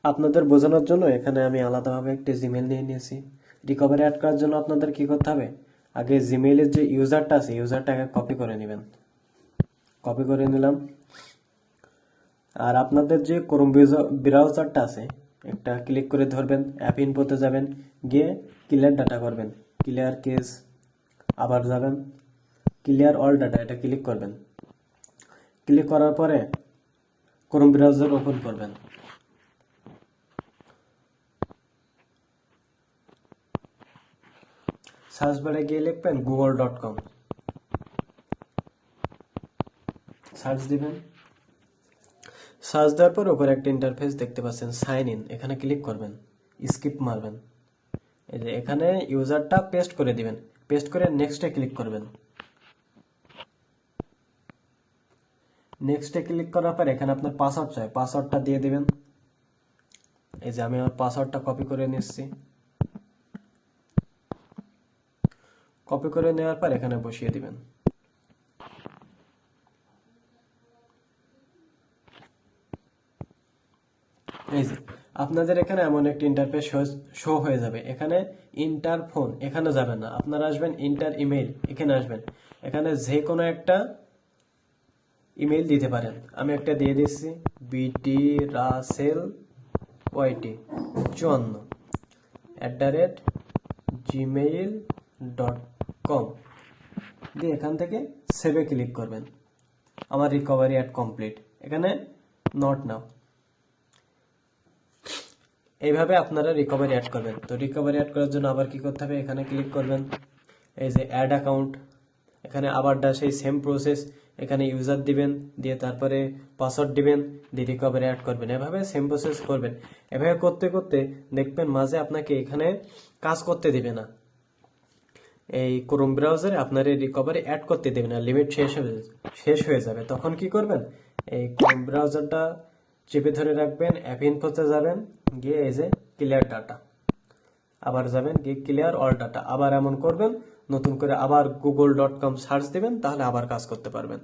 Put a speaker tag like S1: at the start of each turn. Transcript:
S1: আপনাদের বোঝানোর জন্য এখানে আমি আলাদাভাবে একটি জিমেল নিয়ে নিয়েছি। রিকভারি অ্যাড করার জন্য আপনাদের কি করতে হবে, আগে জিমেইলের যে ইউজারটা আছে ইউজারটাকে কপি করে নেবেন। কপি করে নিলাম। আর আপনাদের যে ক্রোম ব্রাউজারটা আছে একটা ক্লিক করে ধরবেন, অ্যাপ ইনফোতে যাবেন, গিয়ে ক্লিয়ার ডাটা করবেন, ক্লিয়ার কেস, আবার যাবেন ক্লিয়ার অল ডাটা, এটা ক্লিক করবেন। ক্লিক করার পরে ক্রোম ব্রাউজার ওপেন করবেন। সার্চ বারে গিয়ে লিখবেন google.com, সার্চ দিবেন। সার্চ দেওয়ার পর উপরে একটা ইন্টারফেস দেখতে পাচ্ছেন, সাইন ইন, এখানে ক্লিক করবেন, স্কিপ মারবেন। এই যে এখানে ইউজারটা পেস্ট করে দিবেন, পেস্ট করে নেক্সটে ক্লিক করবেন। নেক্সটে ক্লিক করার পর এখানে আপনার পাসওয়ার্ড চাই, পাসওয়ার্ডটা দিয়ে দিবেন। এই যে আমি আমার পাসওয়ার্ডটা কপি করে নিচ্ছি। কপি করে নেওয়ার পর এখানে বসিয়ে দিবেন। এই যে আপনাদের এখানে এমন একটি ইন্টারফেস শো হয়ে যাবে। এখানে ইন্টার ফোন এখানে যাবেন না, আপনারা আসবেন ইন্টার ইমেইল, এখানে আসবেন। এখানে যে কোনো একটা ইমেইল দিতে পারেন। আমি একটা দিয়ে দিচ্ছি, বিটি রাসেল ওয়াইটি 54@gmail.com দিয়ে এখান থেকে সেভে ক্লিক করবেন। আমার রিকভারি অ্যাট কমপ্লিট, এখানে নট নাও। এইভাবে আপনারা রিকভারি অ্যাড করবেন। তো রিকভারি অ্যাড করার জন্য আবার কি করতে হবে, এখানে ক্লিক করবেন, এই যে অ্যাড অ্যাকাউন্ট, এখানে আবার সেই সেম প্রসেস, এখানে ইউজার দিবেন, দিয়ে তারপরে পাসওয়ার্ড দিবেন, দিয়ে রিকভারি অ্যাড করবেন। এভাবে সেম প্রসেস করবেন। এভাবে করতে করতে দেখবেন মাঝে আপনাকে এখানে কাজ করতে দিবে না, এই ক্রোম ব্রাউজারে আপনার এই রিকভারি অ্যাড করতে দেবে না, লিমিট শেষ হয়ে যাবে। তখন কি করবেন, এই ক্রোম ব্রাউজারটা চেপে ধরে রাখবেন, অ্যাপ ইনফোতে যাবেন, গিয়ে এই যে ক্লিয়ার ডাটা, আবার যাবেন গিয়ে ক্লিয়ার অল ডাটা, আবার এমন করবেন, নতুন করে আবার google.com সার্চ দিবেন, তাহলে আবার কাজ করতে পারবেন।